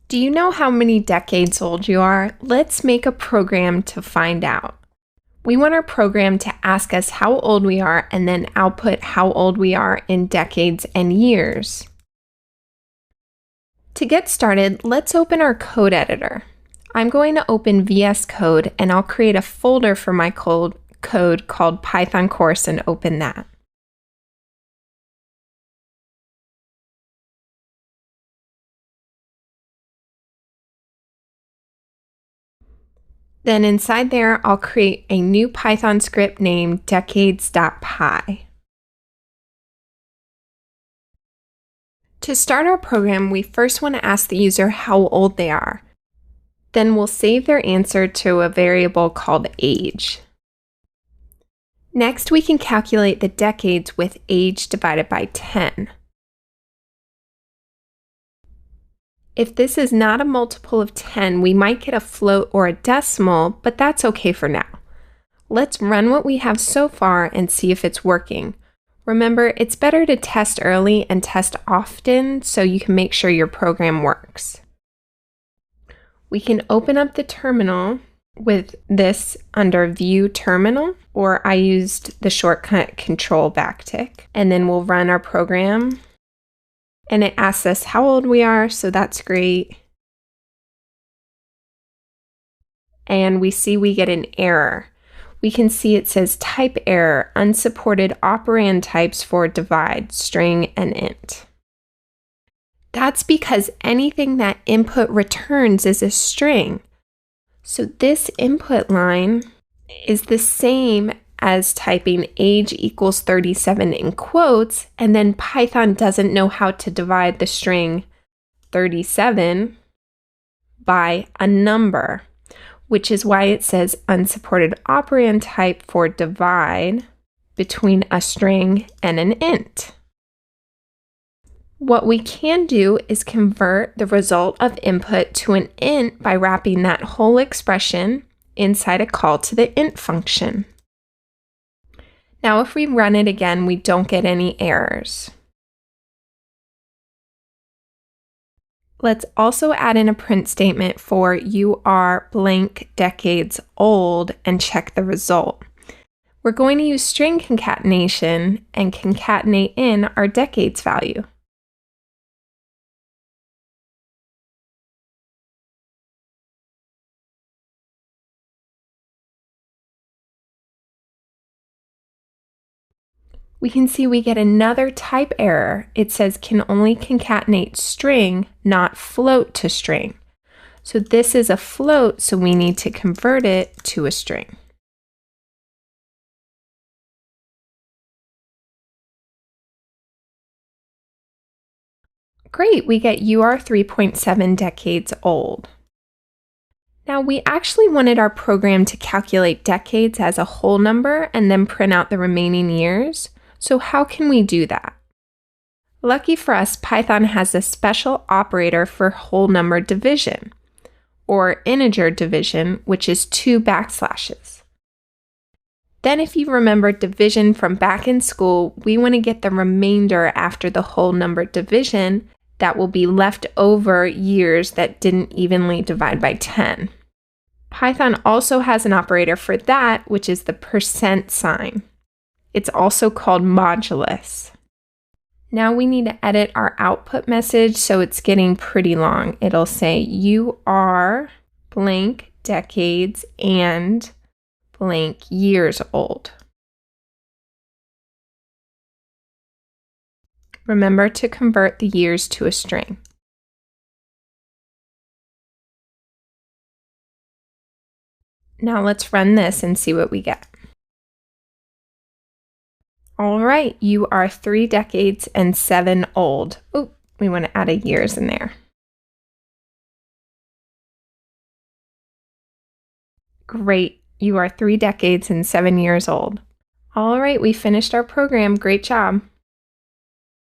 Do you know how many decades old you are? Let's make a program to find out. We want our program to ask us how old we are and then output how old we are in decades and years. To get started, let's open our code editor. I'm going to open VS Code and I'll create a folder for my code called Python course and open that. Then inside there, I'll create a new Python script named decades.py. To start our program, we first want to ask the user how old they are. Then we'll save their answer to a variable called age. Next, we can calculate the decades with age divided by 10. If this is not a multiple of 10, we might get a float or a decimal, but that's okay for now. Let's run what we have so far and see if it's working. Remember, it's better to test early and test often so you can make sure your program works. We can open up the terminal with this under View Terminal, or I used the shortcut Control backtick, and then we'll run our program. And it asks us how old we are, so that's great. And we see we get an error. We can see it says type error, unsupported operand types for divide, string, and int. That's because anything that input returns is a string. So this input line is the same as typing age equals 37 in quotes, and then Python doesn't know how to divide the string 37 by a number, which is why it says unsupported operand type for divide between a string and an int. What we can do is convert the result of input to an int by wrapping that whole expression inside a call to the int function. Now, if we run it again, we don't get any errors. Let's also add in a print statement for you are blank decades old and check the result. We're going to use string concatenation and concatenate in our decades value. We can see we get another type error. It says can only concatenate string, not float to string. So this is a float, so we need to convert it to a string. Great, we get you are 3.7 decades old. Now, we actually wanted our program to calculate decades as a whole number and then print out the remaining years. So how can we do that? Lucky for us, Python has a special operator for whole number division, or integer division, which is 2 backslashes. Then if you remember division from back in school, we want to get the remainder after the whole number division that will be left over years that didn't evenly divide by 10. Python also has an operator for that, which is the percent sign. It's also called modulus. Now we need to edit our output message, so it's getting pretty long. It'll say you are blank decades and blank years old. Remember to convert the years to a string. Now let's run this and see what we get. All right, you are 3 decades and 7 old. Oh, we want to add a years in there. Great, you are 3 decades and 7 years old. All right, we finished our program. Great job.